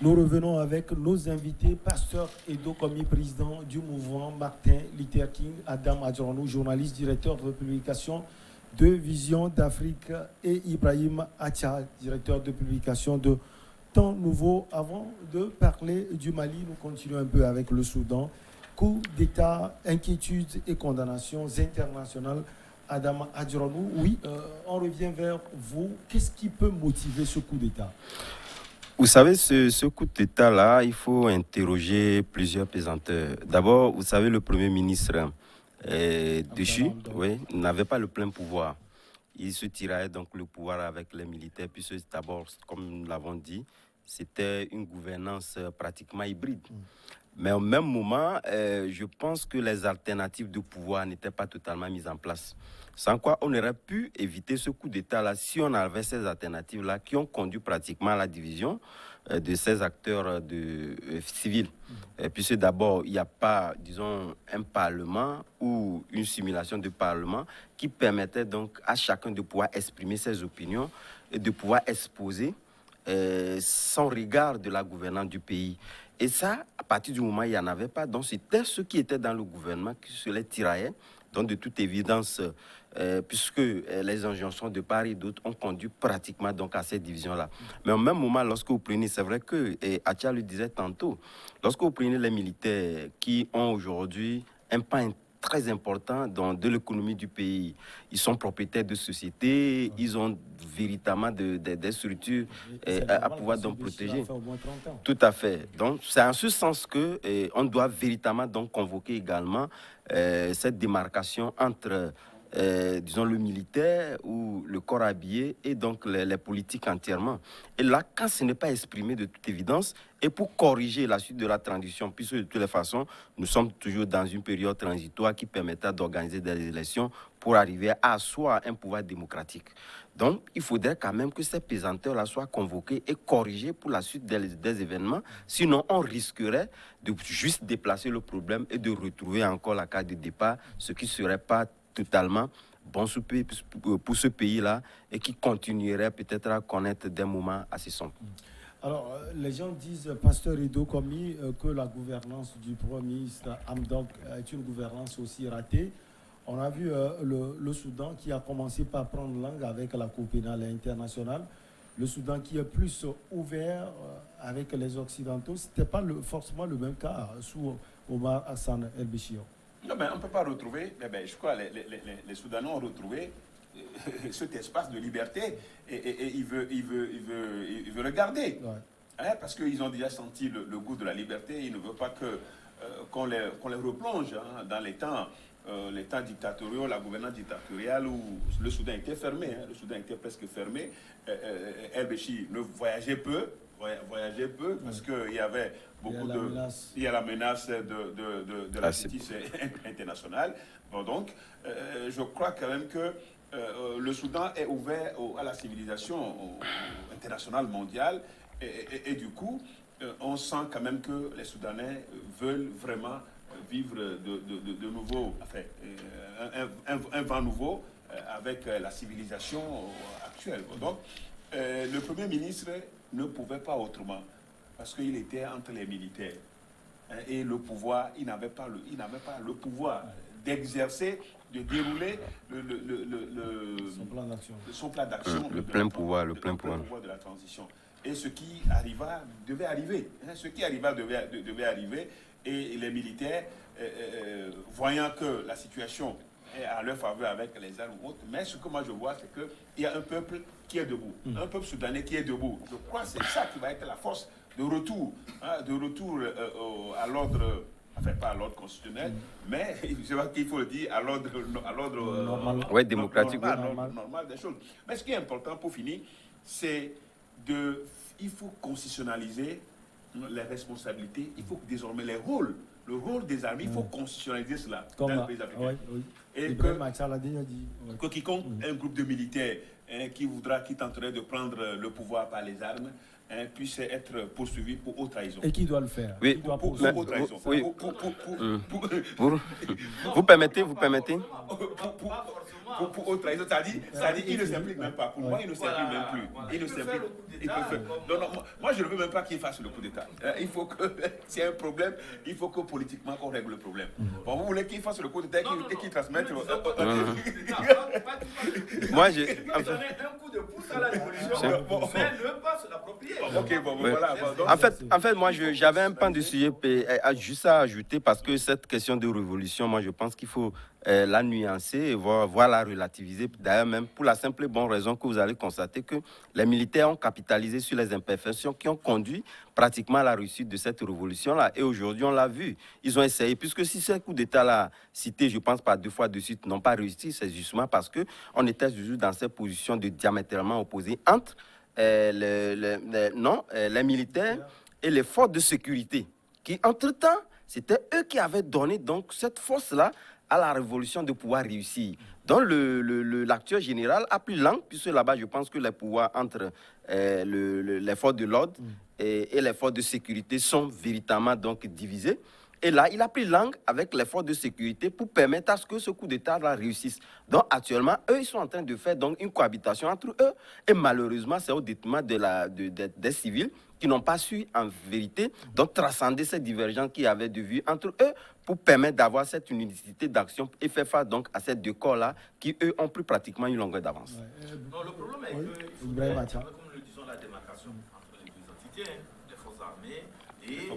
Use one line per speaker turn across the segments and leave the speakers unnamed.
Nous revenons avec nos invités, Pasteur Edo Komi, président du mouvement, Martin Luther King, Adam Adjorno, journaliste, directeur de publication de Vision d'Afrique, et Ibrahim Acha, directeur de publication de Temps Nouveau. Avant de parler du Mali, nous continuons un peu avec le Soudan. Coup d'État, inquiétudes et condamnations internationales. Adam Adjorno, oui, on revient vers vous. Qu'est-ce qui peut motiver ce coup d'État?
Vous savez, ce coup d'État-là, il faut interroger plusieurs pesanteurs. D'abord, vous savez, le Premier ministre déchu, oui, n'avait pas le plein pouvoir. Il se tirait donc le pouvoir avec les militaires, puisque d'abord, comme nous l'avons dit, c'était une gouvernance pratiquement hybride. Mais au même moment, je pense que les alternatives de pouvoir n'étaient pas totalement mises en place. Sans quoi, on aurait pu éviter ce coup d'État-là si on avait ces alternatives-là qui ont conduit pratiquement à la division de ces acteurs civils. Puisque d'abord, il n'y a pas, disons, un parlement ou une simulation de parlement qui permettait donc à chacun de pouvoir exprimer ses opinions et de pouvoir exposer son regard de la gouvernance du pays. Et ça, à partir du moment où il n'y en avait pas, donc c'était ceux qui étaient dans le gouvernement qui se les tiraillait. Donc de toute évidence, puisque les injonctions de part et d'autre ont conduit pratiquement donc à cette division-là. Mais au même moment, lorsque vous prenez, c'est vrai que, et Atia le disait tantôt, lorsque vous prenez les militaires qui ont aujourd'hui un pan très important de l'économie du pays. Ils sont propriétaires de sociétés, ils ont véritablement des structures à pouvoir donc protéger. Tout à fait. Donc, c'est en ce sens que on doit véritablement donc convoquer également cette démarcation entre disons le militaire ou le corps habillé et donc les politiques entièrement. Et là, quand ce n'est pas exprimé de toute évidence, et pour corriger la suite de la transition, puisque de toutes les façons, nous sommes toujours dans une période transitoire qui permettra d'organiser des élections pour arriver à asseoir un pouvoir démocratique. Donc, il faudrait quand même que ces pesanteurs-là soient convoqués et corrigés pour la suite des événements. Sinon, on risquerait de juste déplacer le problème et de retrouver encore la carte de départ, ce qui ne serait pas totalement bon pour ce pays-là et qui continuerait peut-être à connaître des moments assez sombres.
Alors, les gens disent, Pasteur Edo Komi, que la gouvernance du Premier ministre Hamdok est une gouvernance aussi ratée. On a vu le Soudan qui a commencé par prendre langue avec la Cour pénale internationale. Le Soudan qui est plus ouvert avec les Occidentaux. Ce n'était pas forcément le même cas sous Omar Hassan el-Béchir.
Non, mais on ne peut pas retrouver, je crois que les Soudanais ont retrouvé cet espace de liberté et il veut le garder. Ouais. Hein, parce qu'ils ont déjà senti le goût de la liberté. Ils ne veulent pas qu'on les replonge dans les temps dictatoriaux, la gouvernance dictatoriale où le Soudan était fermé. Le Soudan était presque fermé. El-Béchir ne voyageait peu. Parce qu'il y avait il y a la menace de la justice internationale. Bon, donc, je crois quand même que le Soudan est ouvert à la civilisation internationale mondiale et du coup, on sent quand même que les Soudanais veulent vraiment vivre de nouveau, enfin, un vent nouveau avec la civilisation actuelle. Donc, le Premier ministre ne pouvait pas autrement, parce qu'il était entre les militaires. Et le pouvoir, il n'avait pas le pouvoir d'exercer, de dérouler son plan d'action.
Le plein pouvoir
de la transition. Et ce qui arriva devait arriver. Ce qui arriva devait arriver. Et les militaires, voyant que la situation est à leur faveur avec les armes ou autres, mais ce que moi je vois, c'est qu'il y a un peuple qui est debout, un peuple soudanais qui est debout. Je crois que c'est ça qui va être la force de retour à l'ordre, enfin pas à l'ordre constitutionnel, mais je vois qu'il faut le dire à l'ordre
normal, démocratique,
normal des choses. Mais ce qui est important pour finir, c'est il faut constitutionnaliser les responsabilités, il faut que désormais le rôle des armées, il faut constitutionnaliser cela dans le pays africain. Et que quiconque, un groupe de militaires qui tenterait de prendre le pouvoir par les armes, puisse être poursuivi pour haute trahison.
Et qui doit le faire?
Oui,
pour haute trahison.
Vous permettez
pour haute trahison, c'est-à-dire il ne s'implique même pas. Pour moi, il ne s'implique même plus. Il ne s'implique. Il peut faire. Non, moi, je ne veux même pas qu'il fasse le coup d'État. Il faut que, s'il y a un problème, il faut que politiquement qu'on règle le problème. Bon, vous voulez qu'il fasse le coup d'État et qu'il transmette.
Moi, j'ai.
Un coup de pouce à la révolution, mais ne pas se l'approprier.
Ok, bon, voilà.
En fait, moi, j'avais un pan de sujet juste à ajouter parce que cette question de révolution, moi, je pense qu'il faut la nuancer et voir la relativiser. D'ailleurs, même pour la simple et bonne raison que vous allez constater que les militaires ont capitalisé sur les imperfections qui ont conduit pratiquement à la réussite de cette révolution-là. Et aujourd'hui, on l'a vu. Ils ont essayé, puisque si ce coup d'État-là, cité, je pense, pas 2 fois de suite, n'ont pas réussi, c'est justement parce qu'on était toujours dans cette position de diamétralement opposée entre les militaires et les forces de sécurité, qui, entre-temps, c'était eux qui avaient donné donc cette force-là à la révolution de pouvoir réussir. Donc l'actuel général a pris langue, puisque là-bas, je pense que les pouvoirs entre les forces de l'ordre et les forces de sécurité sont véritablement donc divisés. Et là, il a pris langue avec les forces de sécurité pour permettre à ce que ce coup d'État réussisse. Donc actuellement, eux, ils sont en train de faire donc une cohabitation entre eux. Et malheureusement, c'est au détriment des civils qui n'ont pas su, en vérité, donc transcender ces divergences qu'il y avait de vue entre eux pour permettre d'avoir cette unicité d'action et faire face donc à ces 2 corps-là qui, eux, ont pris pratiquement une longueur d'avance.
Non, le problème est que, comme nous le disons, la démarcation entre les 2 entités, les forces armées et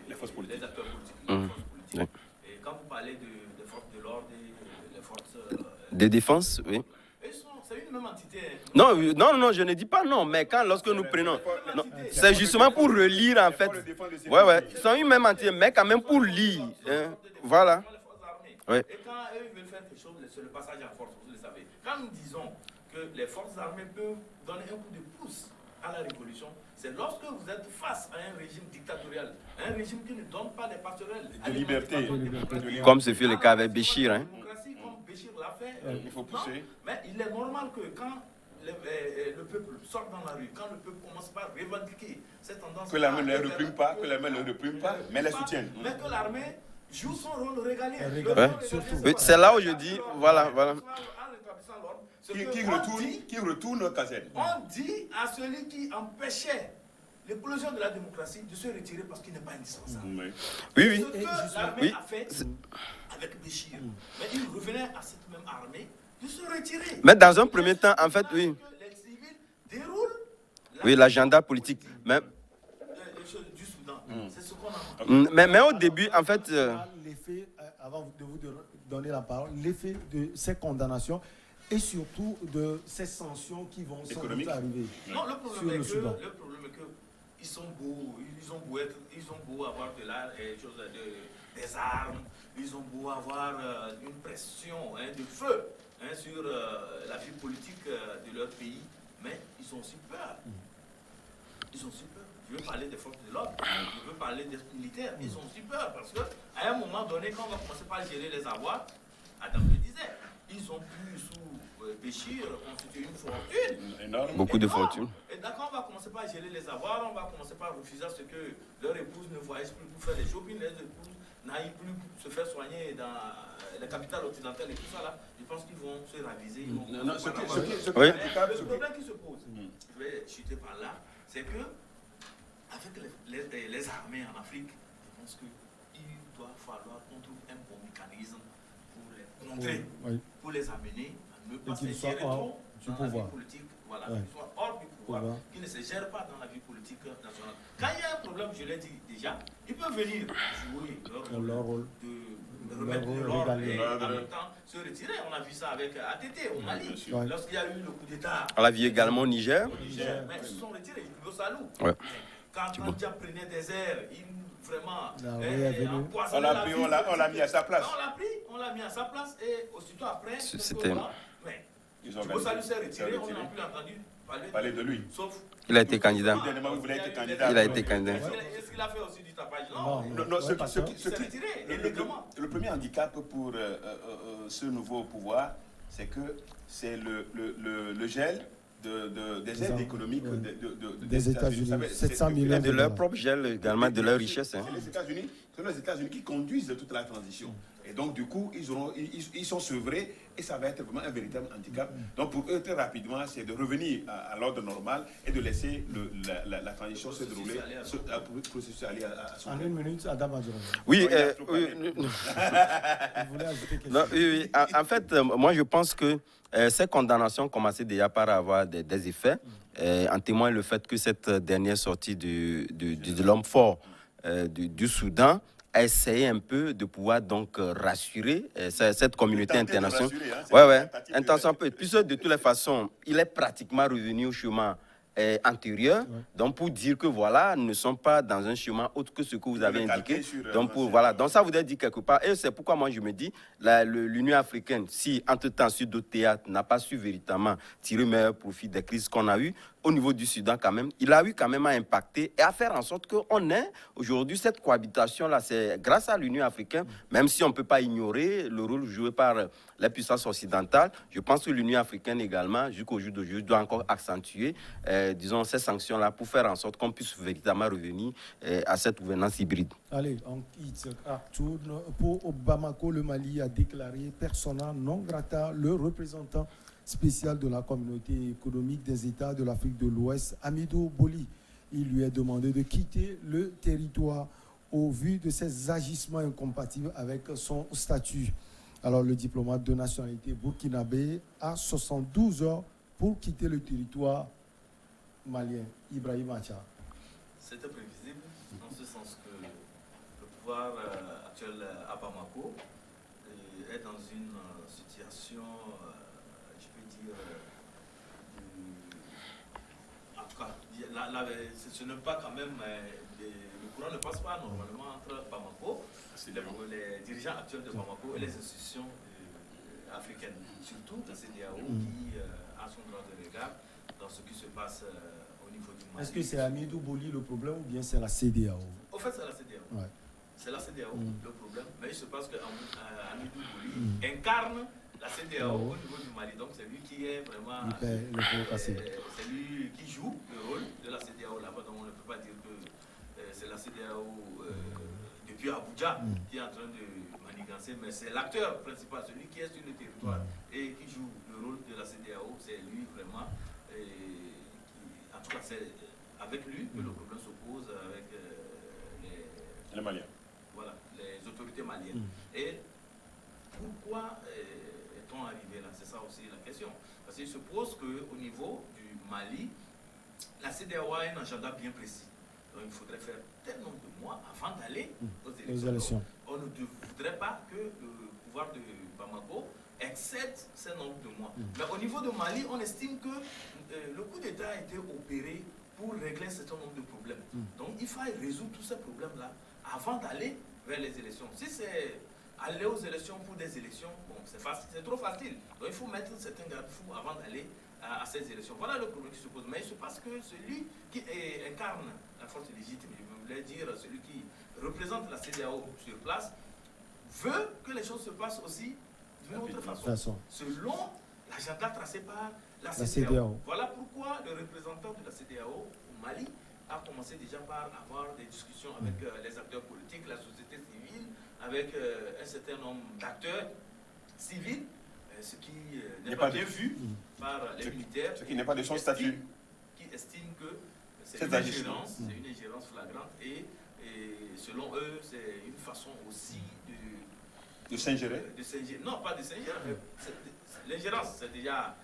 les forces politiques. Les acteurs politiques.
Oui.
Et quand vous parlez des forces de l'ordre et des forces
de défense, oui.
C'est une même entité.
Non, je ne dis pas non, mais lorsque nous prenons... C'est justement pour relire, en fait. Ouais, ils sont une même entité, mais quand même pour lire. Voilà.
Ouais. Et quand eux veulent faire quelque chose, c'est le passage en force, vous le savez. Quand nous disons que les forces armées peuvent donner un coup de pouce à la révolution, c'est lorsque vous êtes face à un régime dictatorial, un régime qui ne donne pas les passerelles
de liberté.
Comme ce fut le cas avec Béchir.
Comme Béchir l'a fait.
Il faut pousser.
Non, mais il est normal que quand le peuple sort dans la rue, quand le peuple commence par revendiquer cette tendance...
Que l'armée ne les réprime pas, mais les soutienne.
Mais que l'armée joue son rôle régalien.
Oui, c'est là où je dis, voilà.
Qui retourne au caserne.
On dit à celui qui empêchait l'éclosion de la démocratie de se retirer parce qu'il n'est pas indispensable.
Oui.
Ce que l'armée a fait avec Béchir. Mais il revenait à cette même armée de se retirer.
Mais dans un premier temps, en fait, oui.
Que les civils déroulent
l'agenda politique. Mais...
du Soudan. C'est ce qu'on a.
Mais au début, en fait...
L'effet, avant de vous donner la parole, l'effet de ces condamnations et surtout de ces sanctions qui vont sans doute arriver.
Non, le problème est que ils ont beau avoir des armes, ils ont beau avoir une pression de feu sur la vie politique de leur pays, mais ils ont aussi peur. Ils ont aussi peur. Je veux parler des forces de l'ordre, je veux parler des militaires. Ils ont aussi peur parce qu'à un moment donné, quand on va commencer par gérer les avoirs, Adam le disait, ils ont pu sous Béchir constituer une fortune.
Énorme.
Beaucoup de fortune.
Et d'accord, on va commencer par gérer les avoirs, on va commencer par refuser ce que leur épouse ne voyage plus pour faire les shopping, les épouses n'aillent plus se faire soigner dans les capitales occidentales et tout ça là. Je pense qu'ils vont se raviser.
Le
problème qui se pose, je vais chuter par là, c'est que avec les armées en Afrique, je pense qu'il doit falloir qu'on trouve un bon mécanisme pour les contrer, pour les amener à ne pas se gérer trop dans la vie politique, qu'ils soient hors du pouvoir, qu'ils ne se gèrent pas dans la vie politique nationale. Quand il y a un problème, je l'ai dit déjà, ils peuvent venir jouer leur rôle de remettre de l'ordre et en même temps se retirer. On a vu ça avec ATT au Mali, lorsqu'il y a eu le coup d'État.
On l'a vu également au Niger.
Mais ils se sont retirés, Ibou Salou. Quand Tandja prenait des airs, il vraiment
on l'a mis à sa place.
On l'a mis à sa place et aussitôt après,
c'était...
Ibou Salou s'est retiré, on n'a plus entendu
parler de lui.
Sauf
il a été candidat.
Il
a été candidat.
Est-ce qu'il a fait aussi du tapage?
Non. Le premier handicap pour ce nouveau pouvoir, c'est que c'est le gel des aides économiques
des États-Unis. 700 millions
et de leur propre gel également, de leur richesse.
C'est les États-Unis qui conduisent toute la transition. Et donc, du coup, ils sont sevrés et ça va être vraiment un véritable handicap. Donc, pour eux, très rapidement, c'est de revenir à l'ordre normal et de laisser la transition se dérouler, le processus aller à son
En
terme.
1 minute, Adam Adjournou.
Oui,
Vous voulez ajouter quelque
non,
chose?
oui. En fait, moi, je pense que ces condamnations commençaient déjà par avoir des effets. En témoigne le fait que cette dernière sortie de l'homme fort du Soudan a essayé un peu de pouvoir donc rassurer cette communauté internationale. Ouais. Intention un peu. Puisque de toutes les façons, il est pratiquement revenu au chemin antérieur, donc pour dire que voilà, nous ne sommes pas dans un chemin autre que ce que vous avez indiqué. Donc voilà, donc ça voudrait dire quelque part, et c'est pourquoi moi je me dis, l'Union africaine, si entre-temps sur d'autres théâtres n'a pas su véritablement tirer meilleur profit des crises qu'on a eues, au niveau du Soudan quand même, il a eu quand même à impacter et à faire en sorte qu'on ait aujourd'hui cette cohabitation-là. C'est grâce à l'Union africaine, même si on ne peut pas ignorer le rôle joué par les puissances occidentales, je pense que l'Union africaine également, jusqu'au jour d'aujourd'hui, doit encore accentuer, disons, ces sanctions-là pour faire en sorte qu'on puisse véritablement revenir à cette gouvernance hybride.
Allez, on quitte tourne. Pour Bamako, le Mali a déclaré persona non grata le représentant spécial de la communauté économique des États de l'Afrique de l'Ouest, Hamidou Boli. Il lui est demandé de quitter le territoire au vu de ses agissements incompatibles avec son statut. Alors, le diplomate de nationalité burkinabé a 72 heures pour quitter le territoire malien. Ibrahim Acha.
C'était prévisible, en ce sens que le pouvoir actuel à Bamako est dans une situation, je peux dire, en tout cas, ce n'est pas quand même, le courant ne passe pas normalement entre Bamako, les dirigeants actuels de Bamako et les institutions africaines, surtout la CEDEAO qui a son droit de regard dans ce qui se passe au niveau du Mali.
Est-ce que c'est Hamidou Boli le problème ou bien c'est la CEDEAO?
Au fait, c'est la CEDEAO.
Ouais.
C'est la CEDEAO le problème. Mais il se passe que Hamidou Boli incarne la CEDEAO au niveau du Mali. Donc c'est lui qui est vraiment. C'est lui qui joue le rôle de la CEDEAO là-bas. Donc on ne peut pas dire que c'est la CEDEAO depuis Abuja qui est en train de manigancer, mais c'est l'acteur principal, celui qui est sur le territoire et qui joue le rôle de la CEDEAO. C'est lui vraiment. En tout cas, c'est avec lui que le problème se pose avec
les Maliens.
Voilà, les autorités maliennes. Et pourquoi est-on arrivé là? C'est ça aussi la question. Parce qu'il se pose qu'au niveau du Mali, la CEDEAO a un agenda bien précis. Donc il faudrait faire tel nombre de mois avant d'aller aux élections. On ne voudrait pas que le pouvoir de Bamako excède ce nombre de mois. Mais au niveau de Mali, on estime que le coup d'État a été opéré pour régler un certain nombre de problèmes. Donc il faut résoudre tous ces problèmes-là avant d'aller vers les élections. Si c'est aller aux élections pour des élections, bon, c'est trop facile. Donc il faut mettre certains garde-fous avant d'aller à ces élections. Voilà le problème qui se pose. Mais il se passe que celui qui incarne la force légitime, je voulais dire celui qui représente la CEDEAO sur place, veut que les choses se passent aussi d'une autre façon, selon l'agenda tracé par la CEDEAO. Voilà pourquoi le représentant de la CEDEAO au Mali a commencé déjà par avoir des discussions avec les acteurs politiques, la société civile, avec un certain nombre d'acteurs civils, ce qui n'est pas bien vu par les militaires.
Ce qui n'est pas de son statut.
Qui estiment que c'est une ingérence flagrante et selon eux, c'est une façon aussi
de s'ingérer.
Non, pas de s'ingérer. L'ingérence, c'est déjà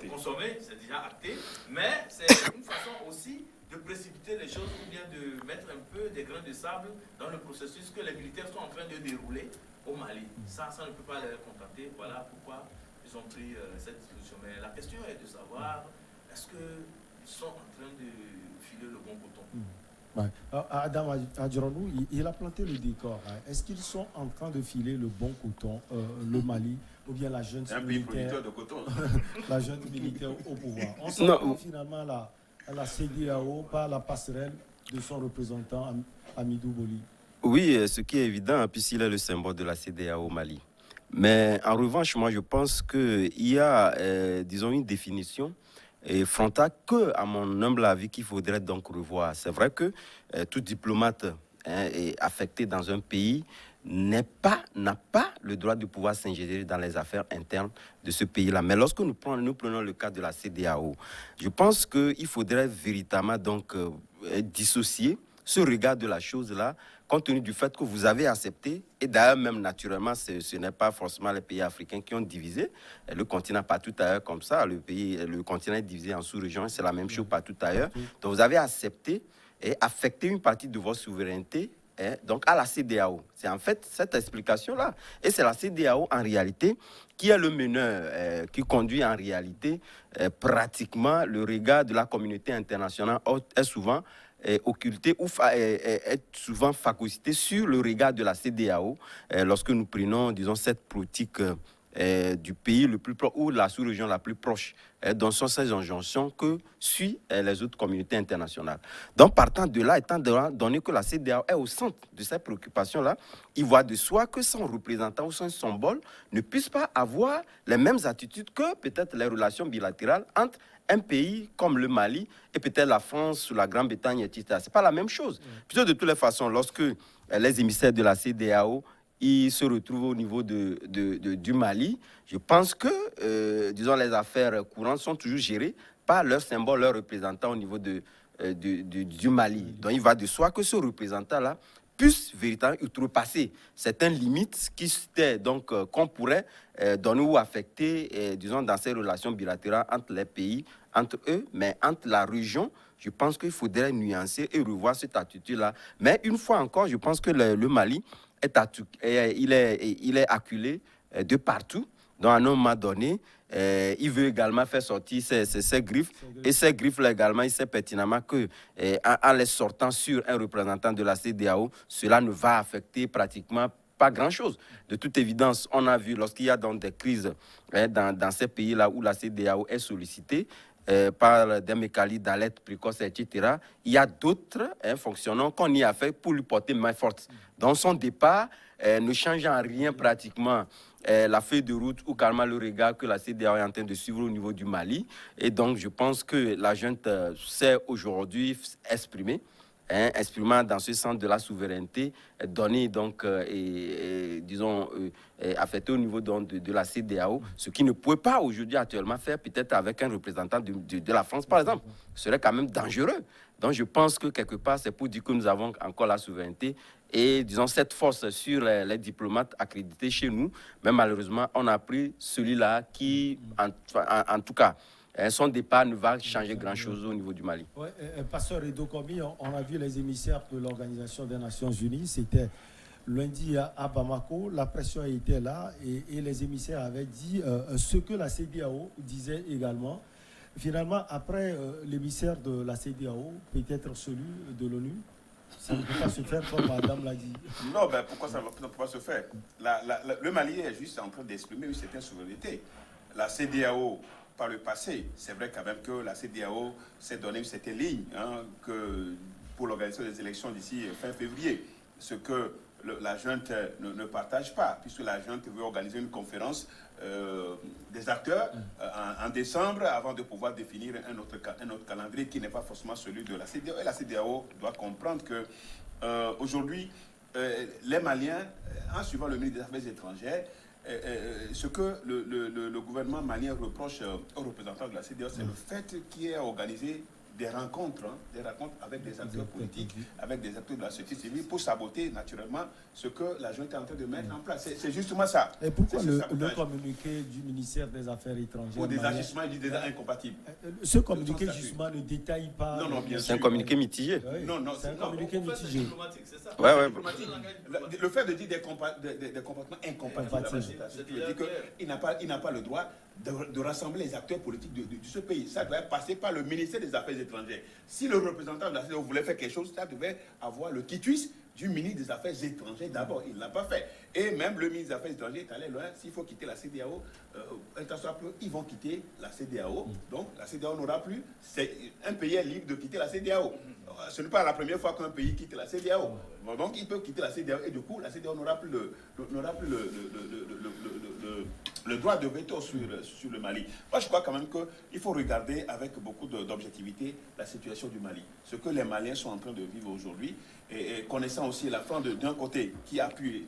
consommé, c'est déjà acté, mais c'est une façon aussi de précipiter les choses ou bien de mettre un peu des grains de sable dans le processus que les militaires sont en train de dérouler au Mali. Ça ne peut pas les contenter. Voilà pourquoi ils ont pris cette solution. Mais la question est de savoir, est-ce qu'ils sont en train de filer le bon coton?
Adam Adjournou, il a planté le décor. Est-ce qu'ils sont en train de filer le bon coton, le Mali, ou bien la jeune militaire,
de coton.
la jeune militaire au pouvoir? On s'en finalement à la CEDEAO par la passerelle de son représentant Hamidou Boli.
Oui, ce qui est évident, puisqu'il est le symbole de la CEDEAO au Mali. Mais en revanche, moi je pense qu'il y a, disons, une définition frontale que, à mon humble avis, qu'il faudrait donc revoir. C'est vrai que tout diplomate est affecté dans un pays n'a pas le droit de pouvoir s'ingérer dans les affaires internes de ce pays-là. Mais lorsque nous prenons le cas de la CEDEAO, je pense qu'il faudrait véritablement donc dissocier ce regard de la chose-là, compte tenu du fait que vous avez accepté, et d'ailleurs même naturellement, ce n'est pas forcément les pays africains qui ont divisé, le continent partout ailleurs comme ça, le continent est divisé en sous-régions, c'est la même chose partout ailleurs. Donc vous avez accepté et affecté une partie de votre souveraineté donc à la CEDEAO. C'est en fait cette explication-là. Et c'est la CEDEAO en réalité qui est le meneur, qui conduit en réalité pratiquement le regard de la communauté internationale est souvent occulté ou est souvent phagocyté sur le regard de la CEDEAO lorsque nous prenons, disons, cette politique du pays le plus proche ou de la sous-région la plus proche, dont sont ces injonctions que suivent les autres communautés internationales. Donc, partant de là, étant donné que la CEDEAO est au centre de ces préoccupations-là, il va de soi que son représentant ou son symbole ne puisse pas avoir les mêmes attitudes que peut-être les relations bilatérales entre un pays comme le Mali et peut-être la France ou la Grande-Bretagne, etc. Ce n'est pas la même chose. Plutôt de toutes les façons, lorsque les émissaires de la CEDEAO ils se retrouvent au niveau du Mali, je pense que, disons, les affaires courantes sont toujours gérées par leur symbole, leur représentant au niveau du Mali. Donc, il va de soi que ce représentant-là puisse véritablement outrepasser certaines limites qu'on pourrait donner ou affecter, disons, dans ces relations bilatérales entre les pays, entre eux, mais entre la région. Je pense qu'il faudrait nuancer et revoir cette attitude-là. Mais une fois encore, je pense que le Mali il est acculé de partout. Donc, à un moment donné, il veut également faire sortir ses griffes. Et ces griffes-là également, il sait pertinemment que en les sortant sur un représentant de la CEDEAO, cela ne va affecter pratiquement pas grand-chose. De toute évidence, on a vu lorsqu'il y a donc des crises dans ces pays-là où la CEDEAO est sollicitée, par des mécanismes d'alerte précoce, etc. Il y a d'autres fonctionnants qu'on y a fait pour lui porter main forte. Dans son départ, ne change en rien pratiquement la feuille de route ou carrément le regard que la CEDEAO est en train de suivre au niveau du Mali. Et donc, je pense que la junte s'est aujourd'hui exprimée, exprimant dans ce sens de la souveraineté, donnée donc, disons, affectée au niveau de la CEDEAO, ce qui ne pouvait pas aujourd'hui actuellement faire peut-être avec un représentant de la France, par exemple. Ce serait quand même dangereux. Donc je pense que quelque part, c'est pour dire que nous avons encore la souveraineté et, disons, cette force sur les diplomates accrédités chez nous. Mais malheureusement, on a pris celui-là qui, en tout cas, son départ ne va changer grand-chose au niveau du Mali.
Oui, Pasteur Edo Komi, on a vu les émissaires de l'Organisation des Nations Unies, c'était lundi à Bamako, la pression était là et les émissaires avaient dit ce que la CEDEAO disait également. Finalement, après l'émissaire de la CEDEAO, peut-être celui de l'ONU, ça ne peut pas se faire comme Madame l'a dit.
Non, ben pourquoi ça ne peut pas se faire? Le Mali est juste en train d'exprimer une certaine souveraineté. La CEDEAO, par le passé, c'est vrai quand même que la CEDEAO s'est donné une certaine ligne que pour l'organisation des élections d'ici fin février, ce que la junte ne partage pas, puisque la junte veut organiser une conférence des acteurs en décembre avant de pouvoir définir un autre calendrier qui n'est pas forcément celui de la CEDEAO. Et la CEDEAO doit comprendre que aujourd'hui, les Maliens, en suivant le ministre des Affaires étrangères, ce que le gouvernement malien reproche aux représentants de la CEDEAO, c'est le fait qu'il ait organisé des rencontres avec des acteurs politiques, avec des acteurs de la société civile pour saboter naturellement ce que la junte est en train de mettre en place. C'est justement ça.
Et pourquoi le communiqué du ministère des Affaires étrangères
pour des agissements incompatibles?
Ce communiqué justement ne détaille pas...
Non, bien sûr.
C'est un communiqué mitigé.
Oui, non, c'est un communiqué mitigé.
C'est ça.
Le fait de dire des comportements incompatibles, c'est-à-dire qu'il n'a pas le droit de rassembler les acteurs politiques de ce pays. Ça doit passer par le ministère des Affaires étrangères. Si le représentant de la CEDEAO voulait faire quelque chose, ça devait avoir le quitus du ministre des Affaires étrangères d'abord. Il ne l'a pas fait. Et même le ministre des Affaires étrangères est allé loin. S'il faut quitter la CEDEAO, ils vont quitter la CEDEAO. Donc la CEDEAO n'aura plus. Un pays est libre de quitter la CEDEAO. Ce n'est pas la première fois qu'un pays quitte la CEDEAO. Donc il peut quitter la CEDEAO et du coup la CEDEAO n'aura plus le droit de veto sur le Mali. Moi je crois quand même qu'il faut regarder avec beaucoup d'objectivité la situation du Mali. Ce que les Maliens sont en train de vivre aujourd'hui et connaissant sens aussi la France d'un côté qui appuie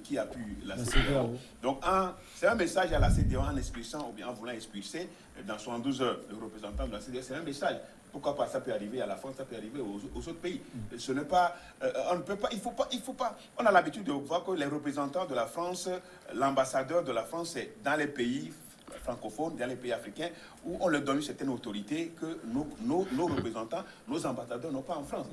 la
La
CEDEAO.
CEDEAO.
Donc, c'est un message à la CEDEAO en expulsant ou bien en voulant expulser dans 72 heures le représentant de la CEDEAO. C'est un message. Pourquoi pas? Ça peut arriver à la France, ça peut arriver aux autres pays. Ce n'est pas, on ne peut pas, il faut pas. On a l'habitude de voir que les représentants de la France, l'ambassadeur de la France, c'est dans les pays francophones, dans les pays africains, où on leur donne une certaine autorité que nos représentants, nos ambassadeurs n'ont pas en France.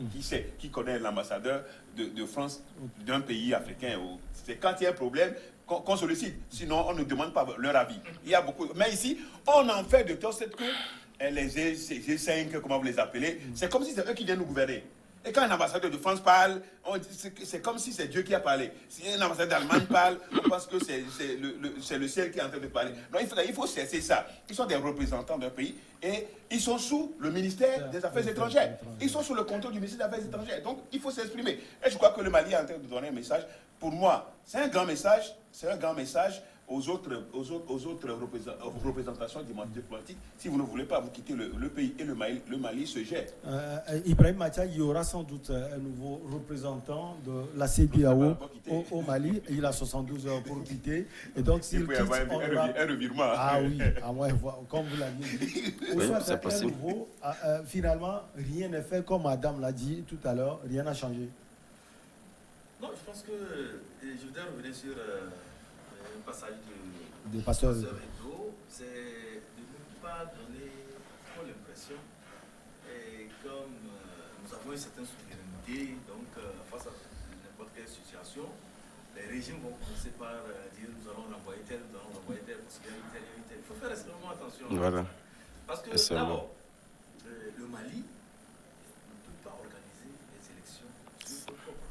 Qui connaît l'ambassadeur de France d'un pays africain? C'est quand il y a un problème qu'on sollicite. Sinon, on ne demande pas leur avis. Il y a beaucoup. Mais ici, on en fait de telle sorte que les G5, comment vous les appelez, c'est comme si c'est eux qui viennent nous gouverner. Et quand un ambassadeur de France parle, c'est comme si c'est Dieu qui a parlé. Si un ambassadeur d'Allemagne parle, on pense que c'est le ciel qui est en train de parler. Non, il faut cesser ça. Ils sont des représentants d'un pays et ils sont sous le ministère des Affaires étrangères. Ils sont sous le contrôle du ministère des Affaires étrangères. Donc, il faut s'exprimer. Et je crois que le Mali est en train de donner un message. Pour moi, c'est un grand message. C'est un grand message aux autres représentations diplomatiques. Si vous ne voulez pas, vous quittez le pays et le Mali se gère.
Ibrahim Matia, il y aura sans doute un nouveau représentant de la CEDEAO au Mali. Il a 72 heures pour quitter. Et donc, s'il quitte,
un revirement.
Ah oui, comme vous l'aviez dit.
Oui,
Soit
c'est
un
possible.
nouveau, finalement, rien n'est fait, comme Madame l'a dit tout à l'heure, rien n'a changé.
Non, je pense que je voudrais revenir sur un passage
Des pasteurs.
Edo, c'est de ne pas donner trop l'impression, et comme nous avons une certaine souveraineté, donc face à n'importe quelle situation, les régimes vont commencer par dire nous allons renvoyer tel, parce qu'il y a une telle. Il faut faire extrêmement attention.
Voilà.
Parce que d'abord, le Mali ne peut pas organiser les élections sur son propre.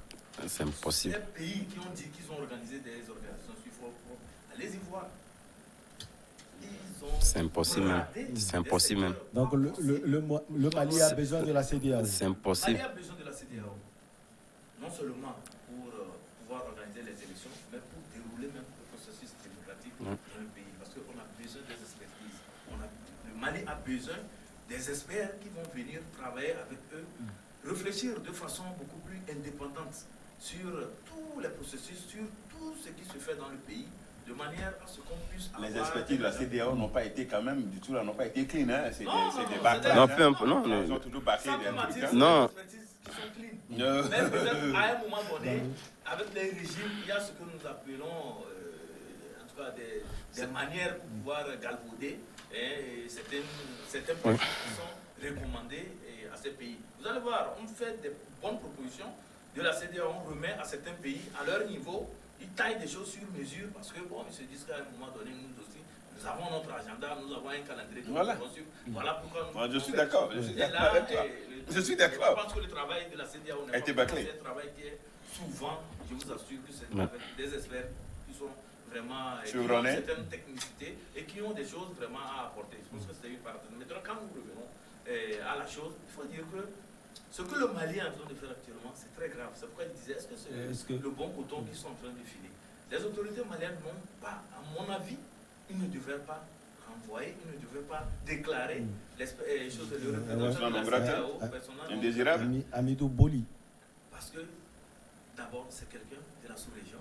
C'est impossible.
Les pays qui ont dit qu'ils ont organisé des organisations sur son propre, allez-y voir.
C'est impossible même. C'est impossible même.
Donc le Mali a besoin de la CEDEAO.
C'est
Le
impossible.
Mali a besoin de la CEDEAO. Non seulement pour pouvoir organiser les élections, mais pour dérouler même le processus démocratique dans le pays. Parce qu'on a besoin des expertises. Le Mali a besoin des experts qui vont venir travailler avec eux, réfléchir de façon beaucoup plus indépendante sur tous les processus, sur tout ce qui se fait dans le pays, de manière à ce qu'on puisse avoir...
Les expertises de la CEDEAO n'ont pas été quand même, du tout, n'ont pas été clean. Hein. C'est des
bâclages.
Non, peu importe. Non,
Ils ont toujours bâclé des trucs.
Non.
Des expertises qui sont clean. Mais peut-être à un moment donné, avec les régimes, il y a ce que nous appelons, en tout cas, des manières pour pouvoir galvauder certains pays qui sont recommandés à ces pays. Vous allez voir, on fait des bonnes propositions de la CEDEAO, on remet à certains pays à leur niveau. Ils taillent des choses sur mesure parce que, bon, ils se disent qu'à un moment donné, nous aussi, nous avons notre agenda, nous avons un calendrier que nous devons suivre. Voilà pourquoi nous...
Je suis d'accord. Je suis d'accord.
Je pense que le travail de la CEDEAO n'est pas un travail qui est souvent, je vous assure que c'est avec des experts qui sont vraiment... qui ont une certaine technicité et qui ont des choses vraiment à apporter. Je pense que c'est une partie. Maintenant, quand nous revenons à la chose, il faut dire que ce que le Mali est en train de faire actuellement, c'est très grave. C'est pourquoi il disait, est-ce que c'est le bon coton qu'ils sont en train de filer? Les autorités maliennes n'ont pas, à mon avis, ils ne devraient pas renvoyer, ils ne devraient pas déclarer les choses de représentation de la CEDEAO personnellement
indésirable.
Amidou Boli.
Parce que, d'abord, c'est quelqu'un de la sous-région.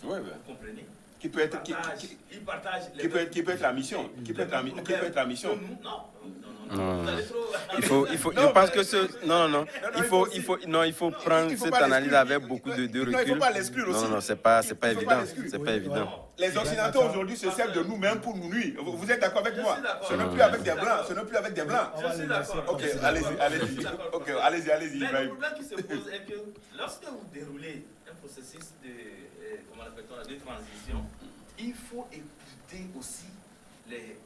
Oui,
vous comprenez?
Qui peut être la mission. Qui peut être la mission.
Non. Il faut, je pense que il faut prendre cette analyse avec beaucoup de recul.
Non, il ne faut pas l'exclure aussi.
Non, c'est pas évident. C'est pas évident.
Les Occidentaux aujourd'hui se servent de nous-mêmes pour nous nuire. Vous êtes d'accord avec moi? Ce n'est plus avec des blancs. Ce n'est plus avec des blancs.
Je suis d'accord.
Ok, allez-y. Ok, allez-y.
Mais le problème qui se pose est que lorsque vous déroulez un processus de transition, il faut écouter aussi les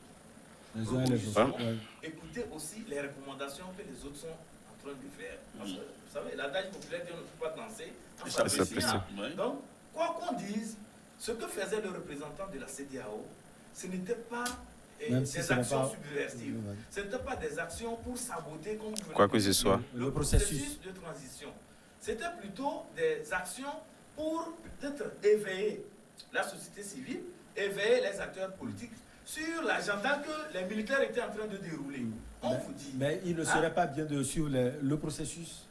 écouter aussi les recommandations que les autres sont en train de faire. Parce que, vous savez, l'adage populaire dit on ne peut pas danser en s'appréciant. Donc, quoi qu'on dise, ce que faisait le représentant de la CEDEAO, ce n'était pas des actions subversives. Ce n'était pas des actions pour saboter, comme vous
quoi que ce soit,
le processus de transition. C'était plutôt des actions pour peut-être éveiller la société civile, éveiller les acteurs politiques sur l'agenda que les militaires étaient en train de dérouler. On vous dit.
Mais il ne serait pas bien de suivre le processus?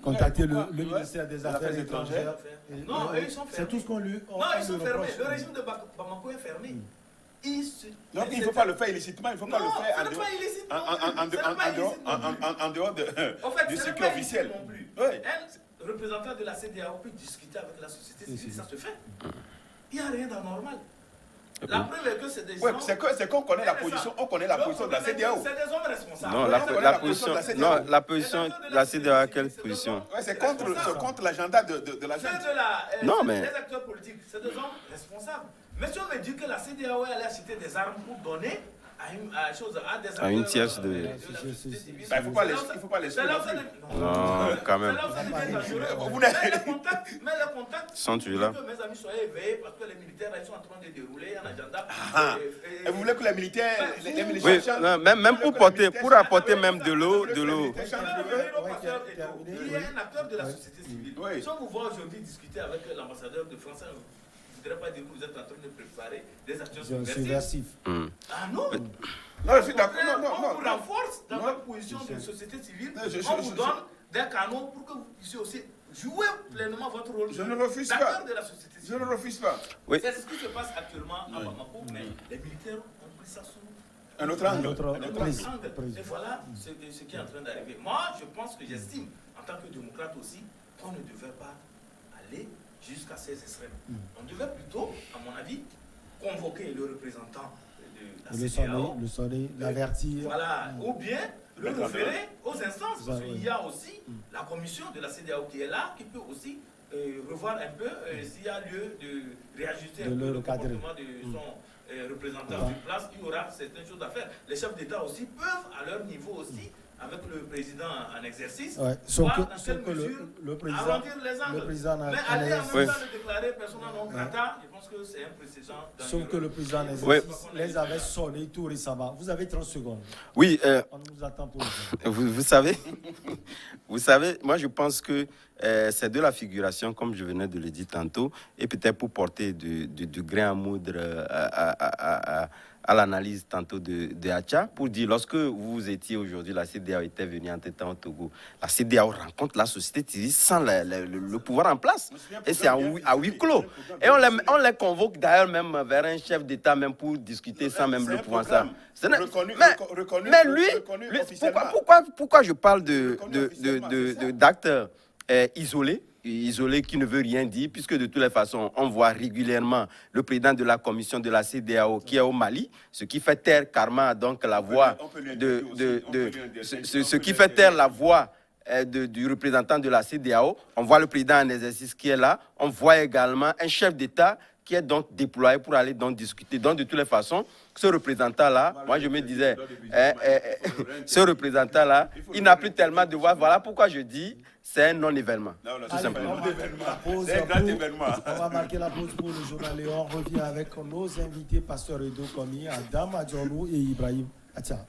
contacté le
Ouais,
ministère des Affaires étrangères.
Non, eux, ils sont fermés.
C'est tout ce qu'on lui
Non, ils sont fermés. Le régime de Bamako est fermé.
Donc il ne faut pas le faire illicitement, il ne faut pas le faire en dehors du circuit officiel.
Non plus.
Ouais.
Un représentant de la CEDEAO peut discuter avec la société civile, ça se fait. Il n'y a rien d'anormal. La preuve est que c'est des gens...
C'est qu'on connaît la position, de la CEDEAO.
C'est des hommes responsables.
Non, la position de la CEDEAO, à quelle position?
C'est contre l'agenda de la gente.
Non, mais...
Les acteurs politiques, c'est des hommes responsables. Mais si on me dit que la CEDEAO allait acheter des armes pour donner à
une tierce de...
Il ne faut pas les suivre.
Non, quand même.
Mais les contacts
sont toujours là.
Que mes amis soient éveillés parce que les militaires ils sont en train de dérouler un agenda.
Et vous voulez que les militaires...
Oui, non, même pour apporter même de l'eau.
Il y a un acteur de la société civile. Si on vous voit aujourd'hui discuter avec l'ambassadeur de France, je ne voudrais pas dire que vous êtes en train de préparer des actions subversives. Ah non.
Non, je suis d'accord.
On vous renforce dans votre position de société civile. On vous donne des canaux pour que vous puissiez aussi jouer pleinement votre rôle d'acteur de la société civile.
Je ne refuse pas.
Oui.
C'est ce qui se passe actuellement à Bamako, mais les militaires ont pris ça sous
un autre angle.
Et voilà ce qui est en train d'arriver. Moi, je pense que j'estime, en tant que démocrate aussi, qu'on ne devait pas aller jusqu'à ces extrêmes. On devait plutôt, à mon avis, convoquer le représentant de la CEDEAO,
le sonner, l'avertir.
Voilà, ou bien le référer aux instances, parce qu'il y a aussi la commission de la CEDEAO qui est là, qui peut aussi revoir un peu s'il y a lieu de réajuster un peu le comportement de son représentant sur place. Il y aura certaines choses à faire. Les chefs d'État aussi peuvent, à leur niveau aussi, avec le président en exercice,
sauf que
le président mais aller en même temps le déclarer persona non grata, je pense que c'est un précédent.
Sauf que le président en exercice les avait sonnés tout récemment. Vous avez 30 secondes.
Oui.
On nous attend pour
vous savez, moi je pense que c'est de la figuration, comme je venais de le dire tantôt, et peut-être pour porter du grain à moudre à l'analyse tantôt de Acha, pour dire, lorsque vous étiez aujourd'hui, la CEDEAO était venue en temps au Togo, la CEDEAO rencontre la société civile sans le pouvoir en place. Et c'est à huis clos. Et on les convoque d'ailleurs même vers un chef d'État même pour discuter sans même le pouvoir. Mais lui, pourquoi je parle d'acteurs isolés qui ne veut rien dire, puisque de toutes les façons, on voit régulièrement le président de la commission de la CEDEAO qui est au Mali, ce qui fait taire karma, donc la voix ce qui fait taire la voix du représentant de la CEDEAO. On voit le président en exercice qui est là. On voit également un chef d'État qui est donc déployé pour aller donc discuter. Donc, de toutes les façons, ce représentant-là, moi je me disais, ce représentant-là, il n'a plus tellement de voix. Voilà pourquoi je dis, c'est un non-événement. Tout simplement.
C'est un grand événement.
On va marquer la pause pour le journal et on revient avec nos invités, Pasteur Edo Komi, Adam Adjornou et Ibrahim Acha.